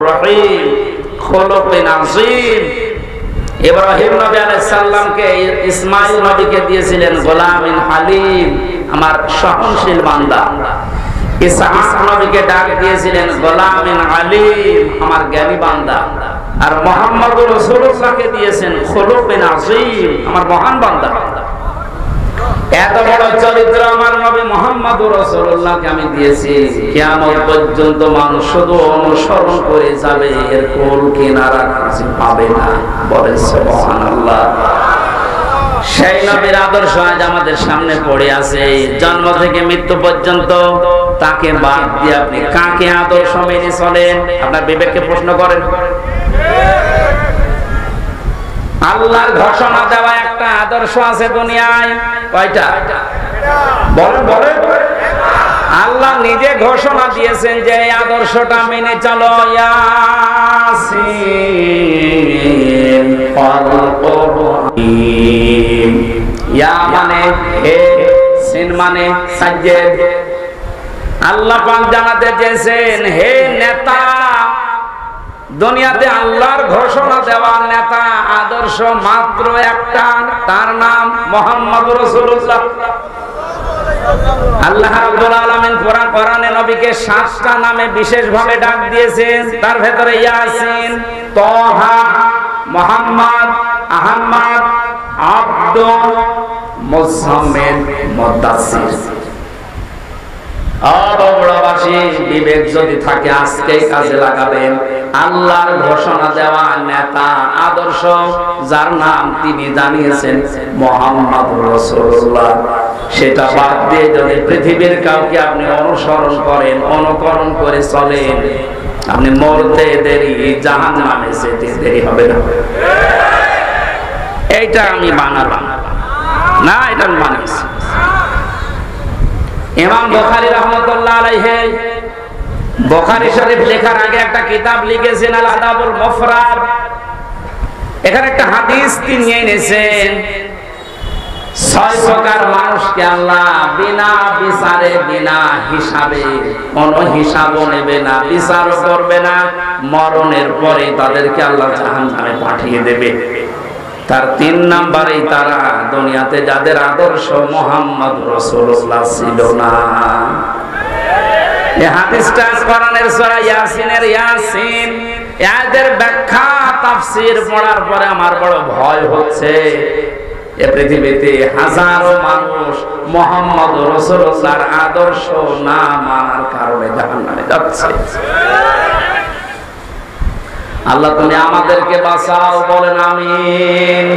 রহিম খুলুকিন আযীম। ইব্রাহিম নবী আলাইহিস সালামকে ইসমাঈল নবীকে দিয়েছিলেন গোলামিন হালিম, আমার সহনশীল বান্দা। ইসহাক নবীকে ডাক দিয়েছিলেন গোলামিন আলিম, আমার জ্ঞানী বান্দা। আর মুহাম্মদুর রাসূলুল্লাহকে দিয়েছেন খুলুকিন আযীম, আমার মহান বান্দা। এত বড় চরিত্র আমার নবী মুহাম্মদুর রাসূলুল্লাহকে আমি দিয়েছি, কিয়ামত পর্যন্ত মানুষ শুধু অনুসরণ করে যাবে, এর কোল কিনারা কিছু পাবে না। বলেন সুবহানাল্লাহ। সেই নবীর আদর্শ আজ আমাদের সামনে পড়ে আছে। জন্ম থেকে মৃত্যু পর্যন্ত তাকে বাদ দিয়ে আপনি কাকে আদর্শ মেনে চলেন? আপনার বিবেককে প্রশ্ন করেন। আল্লাহর ঘোষণা দেওয়া একটা আদর্শ আছে দুনিয়ায়, কয়টা? বলেন বলেন। আল্লাহ নিজে ঘোষণা দিয়েছেন যে এই আদর্শটা মেনে চলো। ইয়াসিন ওয়াল কুরআন। ইয়া মানে হে, সিন মানে সাজ্জেদ। আল্লাহ পাক জানাতে চেয়েছেন, হে নেতা, দুনিয়াতে আল্লাহর ঘোষণা দেওয়া নেতা আদর্শ মাত্র একটা, তার নাম মুহাম্মদুর রাসূলুল্লাহ। আল্লাহ রাব্বুল আলামিন কোরআনে নবীকে 7টা নামে বিশেষভাবে ডাক দিয়েছেন। তার ভেতরে ইয়াসিন, তাহা, মুহাম্মদ, আহমদ, আব্দুল, মুজাম্মিল, মুদাসসির। অবড়বাসী, বিবেক যদি থাকে আজকেই কাজে লাগাবেন। আল্লাহর ঘোষণা দেওয়া নেতা আদর্শ যার নাম তিনি জানিয়েছেন মুহাম্মদুর রাসূলুল্লাহ, সেটা বাদ দিয়ে যদি পৃথিবীর কাউকে আপনি অনুসরণ করেন, অনুকরণ করে চলেন, আপনি মরতে দেরি, জাহান্নামে যেতে দেরি হবে না। এইটা আমি বানালাম না, এটা আমি বানিয়েছি। ইমাম বুখারী রাহমাতুল্লাহ আলাইহি বুখারী শরীফ লেখার আগে একটা কিতাব লিখেছেন আল আদাবুল মুফরাদ। এখানে একটা হাদিস তিনি এনেছেন, 6 প্রকার মানুষকে আল্লাহ বিনা বিচারে, বিনা হিসাবে, কোনো হিসাবও নেবে না, বিচারও করবে না, মরণের পরে তাদেরকে আল্লাহ জাহান্নামে পাঠিয়ে দেবে। তার 3 নম্বরেই তারা দুনিয়াতে যাদের আদর্শ মুহাম্মদ রাসূলুল্লাহ ছিল না। এই হাদিসটা কোরআনের সূরা ইয়াসিনের ইয়াসিন, এর ব্যাখ্যা তাফসীর পড়ার পরে আমার বড় ভয় হচ্ছে। এই পৃথিবীতে হাজারো মানুষ মুহাম্মদ রাসূলুল্লাহর আদর্শ না মানার কারণে জাহান্নামে যাচ্ছে। আল্লাহ তুমি আমাদেরকে বাঁচাও, বলেন আমিন।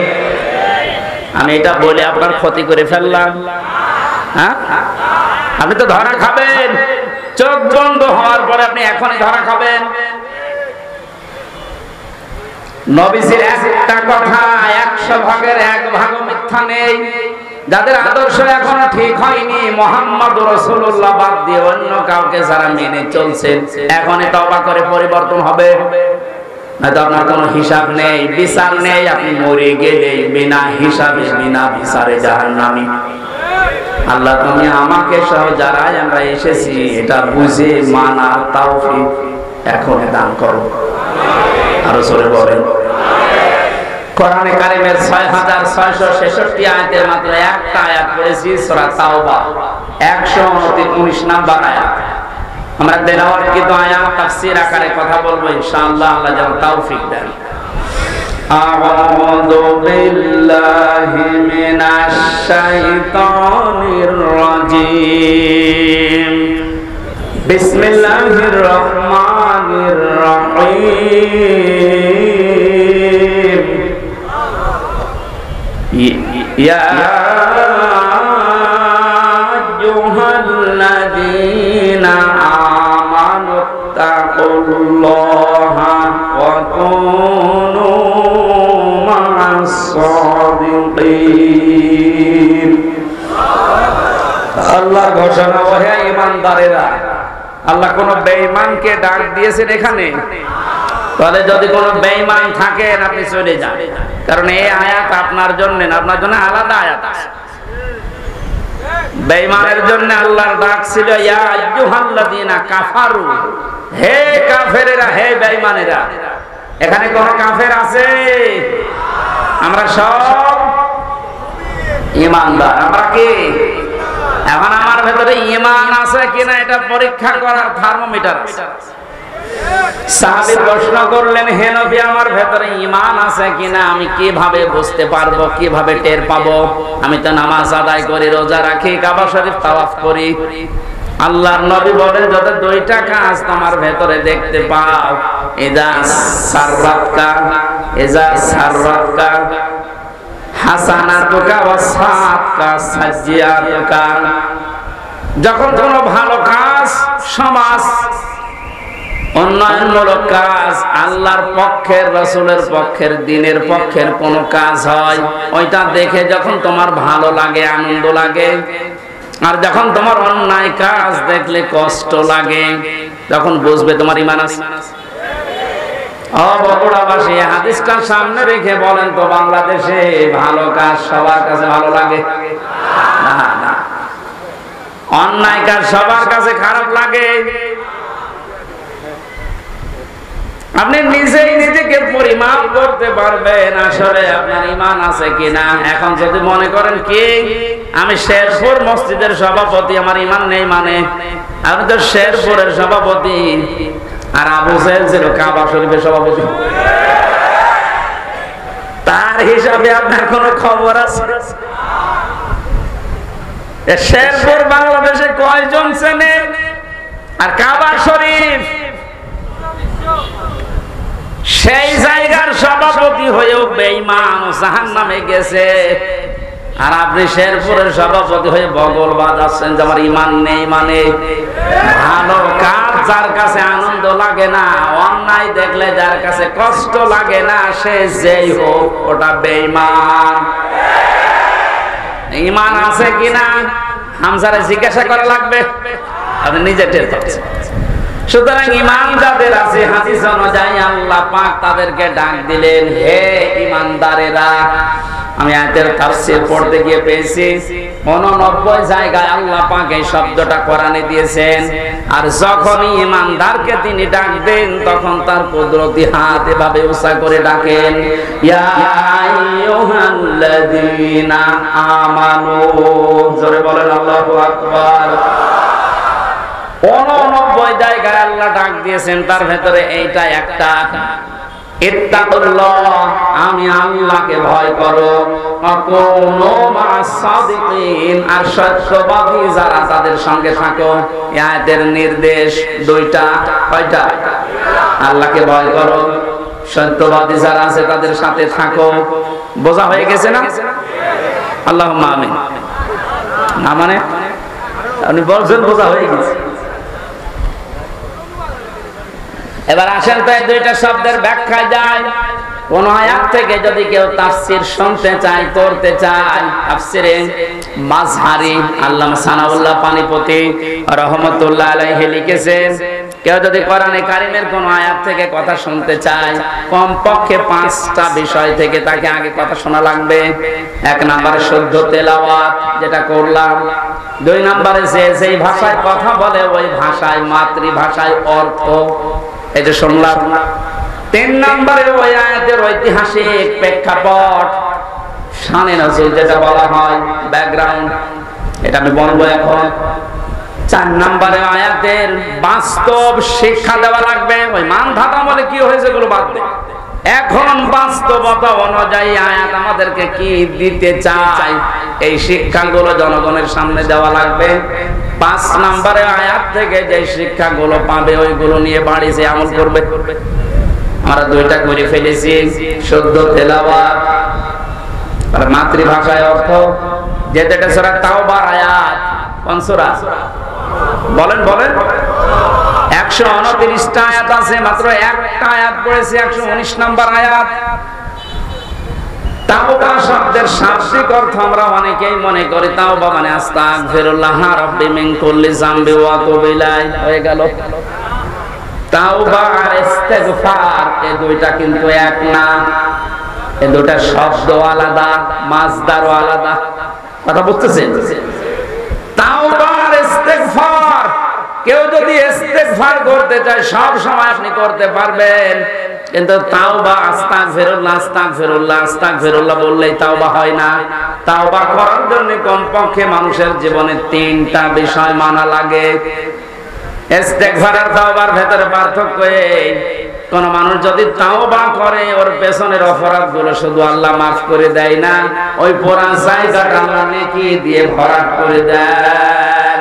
আমি এটা বলে আপনার ক্ষতি করে ফেললাম? হ্যাঁ, আপনি তো ধরা খাবেন। চোখ বন্ধ হওয়ার পরে আপনি এখনই ধরা খাবেন। নবীজির একটা কথা 100 ভাগের 1 ভাগও মিথ্যা নেই। যাদের আদর্শ এখনো ঠিক হয়নি, মুহাম্মদুর রাসূলুল্লাহ বাদ দিয়ে অন্য কাউকে যারা মেনে চলছেন, এখনই তওবা করে পরিবর্তন হবে। আপনার কোনো হিসাব নেই, বিচার নেই, আপনি মরে গেলে বিনা হিসাবে, বিনা বিচারে জাহান্নামী। আল্লাহ তুমি আমাকে সহ যারা আমরা এসেছি এটা বুঝে মানার তাওফিক এখন দান করো। আরো জোরে বলেন। কোরআনে কারিমের 6666 আয়াতের মাত্র একটা আয়াত পড়েছি, সূরা তাওবা 119 নম্বর আয়াত। আমরা তেলাওয়াতকৃত আয়াত তাফসীর আকারে কথা বলবো ইনশাআল্লাহ, আল্লাহ যেন তৌফিক দেন। আউযু বিল্লাহি মিনাশ শাইতানির রাজীম। বিসমিল্লাহির রহমানির রহিম। ইয়া আইয়ুহাল্লাযীনা তাকুল্লাহা ওয়া কুনু মা'আস সাদিকিন। আল্লাহর ঘোষণা, ওহে ঈমানদারেরা। আল্লাহ কোন বেঈমানকে ডাক দিয়েছেন এখানে? তাহলে যদি কোন বেঈমান থাকেন আপনি চলে যান, কারণ এই আয়াত আপনার জন্য না, আপনার জন্য আলাদা আয়াত আছে। বেঈমানের জন্য আল্লাহর ডাক ছিল ইয়া আইয়ুহাল্লাযীনা কাফারু, হে কাফেরেরা, হে বেঈমানেরা। এখানে কোন কাফের আছে? আমরা সব ঈমানদার। আমরা কি? এখন আমার ভেতরে ঈমান আছে কিনা এটা পরীক্ষা করার থার্মোমিটার আছে। সাহাবী প্রশ্ন করলেন, হে নবী, আমার ভেতরে ঈমান আছে কিনা আমি কিভাবে বুঝতে পারবো, কিভাবে টের পাবো? আমি তো নামাজ আদায় করি, রোজা রাখি, কাবা শরীফ তাওয়াফ করি। আল্লাহর নবী বলেন, যত দুইটা কাজ তোমার ভেতরে দেখতে পাও, ইযা সাররাতকা হাসানাতুকা ওয়া সাআতকা সাজ্জিয়াতুকা, যখন কোনো ভালো কাজ, সমাজ উন্নয়নমূলক কাজ, আল্লাহর পক্ষের, রাসূলের পক্ষের, দ্বীনের পক্ষের কোন কাজ হয়, ওইটা দেখে যখন তোমার ভালো লাগে, আনন্দ লাগে, আর যখন তোমার অন্যায় কাজ দেখলে কষ্ট লাগে, তখন বুঝবে তোমার ঈমান আছে। ও বগুড়াবাসী, হাদিসটা সামনে রেখে বলেন তো, বাংলাদেশে ভালো কাজ সবার কাছে ভালো লাগে? না না, অন্যায় কাজ সবার কাছে খারাপ লাগে। আপনি নিজেই নিজেকে পরিমাপ করতে পারবেন আসলে আপনার ঈমান আছে কিনা। এখন যদি মনে করেন কি আমি শেরপুর মসজিদের সভাপতি, আমার ঈমান নেই, মানে আপনি তো শেরপুরের সভাপতি, আর আবু জাহেল ছিল কাবা শরীফের সভাপতি, তার হিসাবে আপনার কোন খবর আছে? শেরপুর বাংলাদেশে কয়জন চেনে? আর কাবা শরীফ সেই জায়গার সভাপতি হয়েও বেঈমান, জাহান্নামে গেছে। আর আপনি শেরপুরের সভাপতি হয়ে বগল বাজাচ্ছেন যে আমার ঈমান নেই। মানে ভালো কাজ যার কাছে আনন্দ লাগে না, অন্যায় দেখলে যার কাছে কষ্ট লাগে না, সে যেই হোক ওটা বেঈমান। ঈমান আছে কিনা হামজারে জিজ্ঞাসা করা লাগবে, আপনি নিজে টের পাচ্ছেন। সুতরাং ঈমান যাদের আছে, হাদিস অনুযায়ী আল্লাহ পাক তাদেরকে ডাক দিলেন, হে ঈমানদারেরা। আমি আয়াতের তাফসীর পড়তে গিয়ে পেয়েছি 89 জায়গায় আল্লাহ পাক এই শব্দটা কোরআনে দিয়েছেন। আর যখনই ঈমানদারকে তিনি ডাক দেন, তখন তার কুদরতি হাত এভাবে উঁচা করে ডাকেন, ইয়া আইয়ুহাল্লাযীনা আমানু। জোরে বলেন আল্লাহু আকবার। 89 জায়গায় আল্লাহ ডাক দিয়েছেন, তার ভেতরে এইটা একটা, ইত্তাকুল্লাহ, আমি আল্লাহকে ভয় করো, আকুনু মা'আস সাদিকিন, আর সত্যবাদী যারা তাদের সঙ্গে থাকো। এই আয়াতের নির্দেশ দুইটা, কয়টা? আল্লাহকে ভয় করো, সত্যবাদী যারা আছে তাদের সাথে থাকো। বোঝা হয়ে গেছে না? আল্লাহুম্মা আমিন। না মানে আপনি বলছেন বোঝা হয়ে গেছে। এবার আসেন তো এই দুইটা শব্দের ব্যাখ্যা যায়। কোন আয়াত থেকে যদি কেউ তাফসীর শুনতে চায়, পড়তে চায়, তাফসীরে মাযহারি আল্লামা সানাউল্লাহ পানিপতি রাহমাতুল্লাহ আলাইহি লিখেছেন, কেউ যদি কোরআনে কারীমের কোন আয়াত থেকে কথা শুনতে চায়, কমপক্ষে 5টা বিষয় থেকে তাকে আগে কথা শোনা লাগবে। 1 নম্বরে শুদ্ধ তেলাওয়াত, যেটা করলাম। 2 নম্বরে যেই ভাষায় কথা বলে ওই ভাষায়, মাতৃভাষায় অর্থ, এটা শুনলাম। 3 নম্বরে ওই আয়াতের ঐতিহাসিক প্রেক্ষাপট, শানে নজুল যেটা বলা হয়, ব্যাকগ্রাউন্ড, এটা আমি বলবো এখন। 4 নম্বরে আয়াতের বাস্তব শিক্ষা দেওয়া লাগবে। ওই মান ধাতা বলে কি হয়েছে এগুলো বাদ দে, এখন বাস্তবতা অনুযায়ী আয়াত আমাদেরকে কি দিতে চায়, এই শিক্ষাগুলো জনগণের সামনে দেওয়া লাগবে। 5 নম্বরে আয়াত থেকে যে শিক্ষাগুলো পাবে ওইগুলো নিয়ে বাড়ি যে আমল করবে। আমরা 2টা করে ফেলেছি, শুদ্ধ তেলাওয়াত আর মাতৃভাষায় অর্থ। যেটা সূরা তাওবার আয়াত, কোন সূরা বলেন বলেন? 129টা আয়াত আছে, মাত্র একটা আয়াত পড়েছি, 119 নম্বর আয়াত। তাওবা শব্দের শাব্দিক অর্থ আমরা অনেকেই মনে করি তাওবা মানে আস্তাগফিরুল্লাহ রাব্বি মিন কুল্লি যামবি ওয়া আতুবু ইলাইহি, হয়ে গেল। তাওবা আর ইস্তিগফার এই দুইটা কিন্তু এক না, এই দুইটা শব্দ আলাদা, মাসদারও আলাদা। কথা বুঝতেছেন? কেউ যদি ইস্তেগফার করতে চায় সব সময় আপনি করতে পারবেন, কিন্তু তাওবা আস্তাগফিরুল্লাহ আস্তাগফিরুল্লাহ আস্তাগফিরুল্লাহ বললেই তাওবা হয় না। তাওবা করার জন্য কমপক্ষে মানুষের জীবনে 3টা বিষয় মানা লাগে। ইস্তেগফার আর তাওবার ভেতরে পার্থক্য এই, কোন মানুষ যদি তাওবা করে ওর পেছনের অপরাধগুলো শুধু আল্লাহ মাফ করে দেয় না, ওই পুরা জায়গাটা আল্লাহ নেকি দিয়ে ভরাট করে দেন।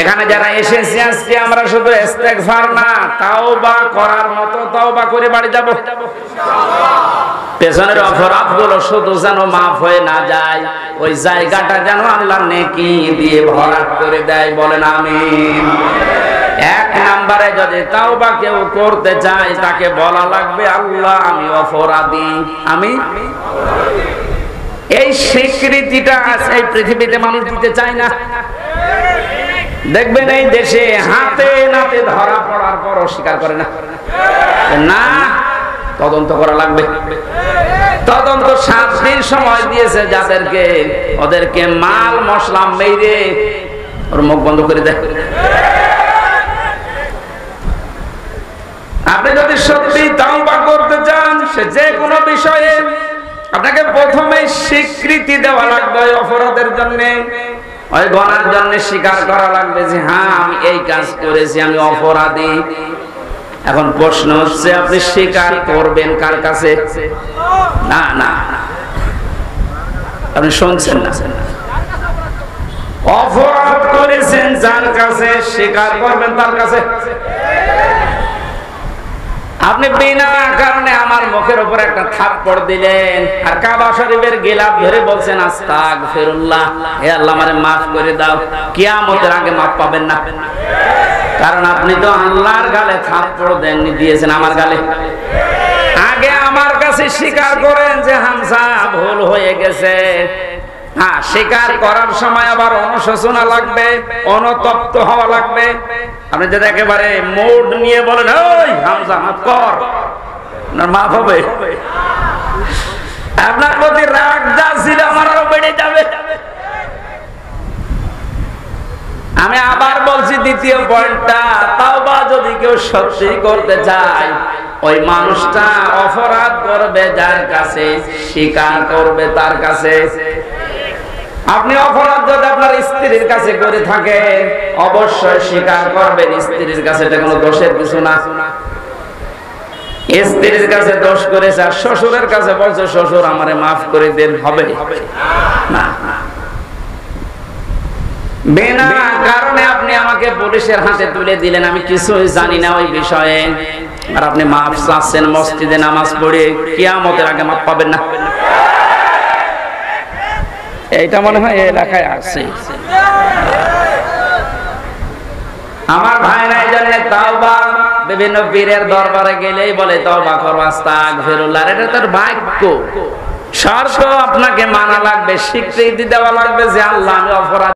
এখানে যারা এসেছি আজকে আমরা শুধু ইস্তেগফার না, তাওবা করার মতো তাওবা করে বাড়ি যাব ইনশাআল্লাহ। পেছনের অপরাধগুলো শুধু যেন মাফ হয়ে না যায়, ওই জায়গাটা যেন আল্লাহ নেকি দিয়ে ভরাট করে দেয়। বলেন আমিন। এক নম্বরে যদি তাওবা কেউ করতে চায় তাকে বলা লাগবে আল্লাহ আমি অপরাধী, আমি এই স্বীকৃতিটা আছে এই পৃথিবীতে মানুষ দিতে চায় না। দেখবেন এই দেশে হাতে নাতে ধরা পড়ার পর স্বীকার করে না, না তদন্ত করা লাগবে। তদন্ত 7 দিন সময় দিয়েছে যাদেরকে, ওদেরকে মাল মশলা মেরে ওর মুখ বন্ধ করে দেয়। আপনি যদি সত্যি তাওবা করতে চান সে যে কোনো বিষয়ে, আপনাকে প্রথমে স্বীকৃতি দেওয়া লাগবে অপরাধের জন্য, ওই গুনার জন্য স্বীকার করা লাগবে যে হ্যাঁ আমি এই কাজ করেছি, আমি অপরাধী। এখন প্রশ্ন হচ্ছে আপনি স্বীকার করবেন কার কাছে? না না, আপনি শুনছেন না, অপরাধ করেছেন যার কাছে স্বীকার করবেন তার কাছে। আপনি বিনা কারণে আমার মুখের উপর একটা থাপ্পড় দিলেন আর কাবা শরীফের গিলাফ ধরে বলছেন আস্তাগফিরুল্লাহ, হে আল্লাহ আমারে maaf করে দাও, কিয়ামতের আগে maaf পাবেন না। কারণ আপনি তো আল্লাহর গালে থাপ্পড় দেননি, দিয়েছেন আমার গালে। আগে আমার কাছে স্বীকার করেন যে হামজা ভুল হয়ে গেছে। হ্যাঁ, স্বীকার করার সময় আবার অনুশোচনা লাগবে, অনুতপ্ত হওয়া লাগবে। আপনি যদি একেবারে মুড নিয়ে বলেন ওই হামজা মাফ কর, না মাফ হবে? আপনার প্রতি রাগ যা ছিল আমার আরো বেড়ে যাবে। আমি আবার বলছি দ্বিতীয় পয়েন্টটা, তাওবা যদি কেউ সত্যি করতে চায় ওই মানুষটা অপরাধ করবে যার কাছে, স্বীকার করবে তার কাছে। আপনি অপরাধ যদি আপনার স্ত্রীর কাছে করে থাকেন অবশ্যই স্বীকার করবেন স্ত্রীর কাছে, এটা কোনো দোষের কিছু না। স্ত্রীর কাছে দোষ করেছে আর শ্বশুরের কাছে বলছে শ্বশুর আমারে মাফ করে দেন, হবে না। বিনা কারণে আপনি আমাকে পুলিশের হাতে তুলে দিলেন, আমি কিছুই জানি না ওই বিষয়ে, আর আপনি মাফ চাচ্ছেন মসজিদে নামাজ পড়ে, কিয়ামতের আগে মাফ পাবেন না। এইটা মনে হয় এলাকায় আছে আমার ভাইরা। এই জন্য তাওবা বিভিন্ন পীরের দরবারে গেলেই বলে তাওবা করো আস্তাগফিরুল্লাহ, এটা তার বাক্য। শর্ত আপনাকে মানা লাগবে, স্বীকৃতি দেওয়া লাগবে যে আল্লাহ আমি অপরাধ